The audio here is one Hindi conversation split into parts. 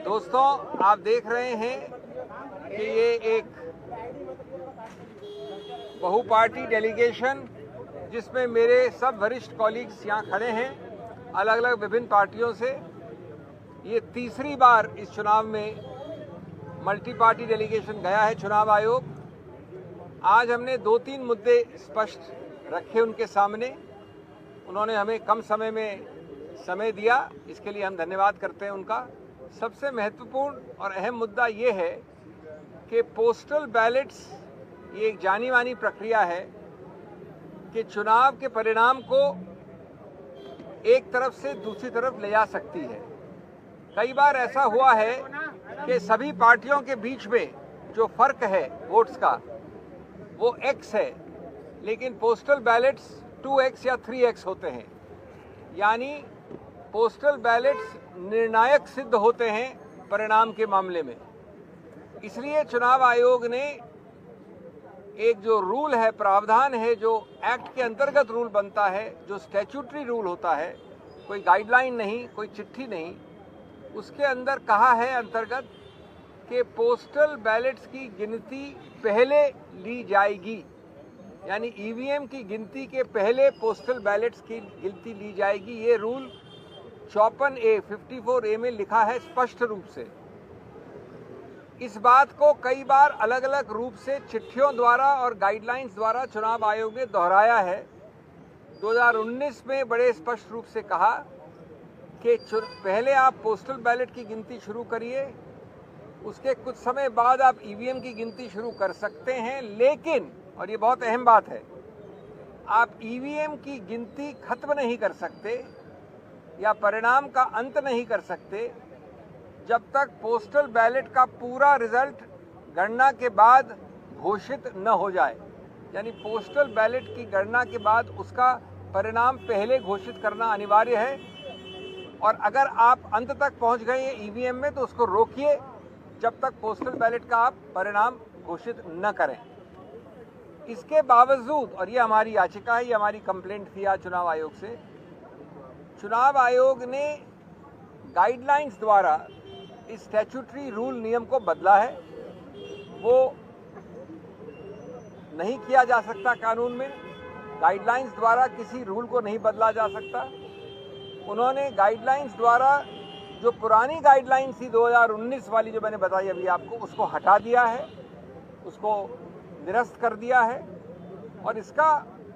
दोस्तों, आप देख रहे हैं कि ये एक बहुपार्टी डेलीगेशन जिसमें मेरे सब वरिष्ठ कॉलीग्स यहाँ खड़े हैं अलग अलग विभिन्न पार्टियों से। ये तीसरी बार इस चुनाव में मल्टी पार्टी डेलीगेशन गया है चुनाव आयोग। आज हमने 2-3 मुद्दे स्पष्ट रखे उनके सामने। उन्होंने हमें कम समय में समय दिया, इसके लिए हम धन्यवाद करते हैं उनका। सबसे महत्वपूर्ण और अहम मुद्दा ये है कि पोस्टल बैलेट्स ये एक जानी मानी प्रक्रिया है कि चुनाव के परिणाम को एक तरफ से दूसरी तरफ ले जा सकती है। कई बार ऐसा हुआ है कि सभी पार्टियों के बीच में जो फर्क है वोट्स का वो x है, लेकिन पोस्टल बैलेट्स 2x या 3x होते हैं। यानी पोस्टल बैलेट्स निर्णायक सिद्ध होते हैं परिणाम के मामले में। इसलिए चुनाव आयोग ने एक जो रूल है, प्रावधान है, जो एक्ट के अंतर्गत रूल बनता है, जो स्टैट्यूटरी रूल होता है, कोई गाइडलाइन नहीं, कोई चिट्ठी नहीं, उसके अंदर कहा है अंतर्गत कि पोस्टल बैलेट्स की गिनती पहले ली जाएगी। यानी ईवीएम की गिनती के पहले पोस्टल बैलेट्स की गिनती ली जाएगी। ये रूल 54A में लिखा है स्पष्ट रूप से। इस बात को कई बार अलग अलग रूप से चिट्ठियों द्वारा और गाइडलाइंस द्वारा चुनाव आयोग ने दोहराया है। 2019 में बड़े स्पष्ट रूप से कहा कि पहले आप पोस्टल बैलेट की गिनती शुरू करिए, उसके कुछ समय बाद आप ईवीएम की गिनती शुरू कर सकते हैं, लेकिन, और ये बहुत अहम बात है, आप ईवीएम की गिनती खत्म नहीं कर सकते या परिणाम का अंत नहीं कर सकते जब तक पोस्टल बैलेट का पूरा रिजल्ट गणना के बाद घोषित न हो जाए। यानी पोस्टल बैलेट की गणना के बाद उसका परिणाम पहले घोषित करना अनिवार्य है। और अगर आप अंत तक पहुंच गए हैं ईवीएम में तो उसको रोकिए जब तक पोस्टल बैलेट का आप परिणाम घोषित न करें। इसके बावजूद, और ये हमारी याचिका है, ये हमारी कंप्लेंट थी आज चुनाव आयोग से, चुनाव आयोग ने गाइडलाइंस द्वारा इस स्टैट्यूटरी रूल नियम को बदला है। वो नहीं किया जा सकता कानून में। गाइडलाइंस द्वारा किसी रूल को नहीं बदला जा सकता। उन्होंने गाइडलाइंस द्वारा जो पुरानी गाइडलाइंस थी 2019 वाली, जो मैंने बताई अभी आपको, उसको हटा दिया है, उसको निरस्त कर दिया है। और इसका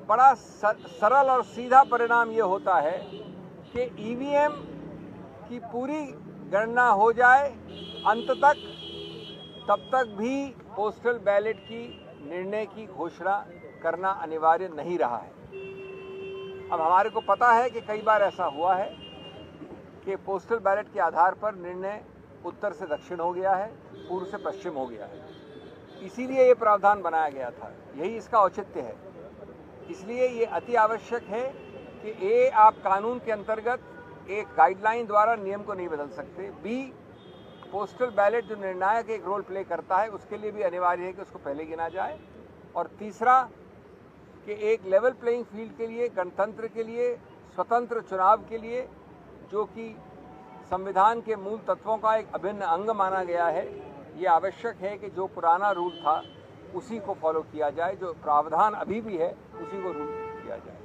बड़ा सरल और सीधा परिणाम ये होता है कि ईवीएम की पूरी गणना हो जाए अंत तक, तब तक भी पोस्टल बैलेट की निर्णय की घोषणा करना अनिवार्य नहीं रहा है। अब हमारे को पता है कि कई बार ऐसा हुआ है कि पोस्टल बैलेट के आधार पर निर्णय उत्तर से दक्षिण हो गया है, पूर्व से पश्चिम हो गया है। इसीलिए ये प्रावधान बनाया गया था, यही इसका औचित्य है। इसलिए ये अति आवश्यक है कि ए, आप कानून के अंतर्गत एक गाइडलाइन द्वारा नियम को नहीं बदल सकते। बी, पोस्टल बैलेट जो निर्णायक एक रोल प्ले करता है उसके लिए भी अनिवार्य है कि उसको पहले गिना जाए। और तीसरा कि एक लेवल प्लेइंग फील्ड के लिए, गणतंत्र के लिए, स्वतंत्र चुनाव के लिए, जो कि संविधान के मूल तत्वों का एक अभिन्न अंग माना गया है, ये आवश्यक है कि जो पुराना रूल था उसी को फॉलो किया जाए, जो प्रावधान अभी भी है उसी को रूल किया जाए।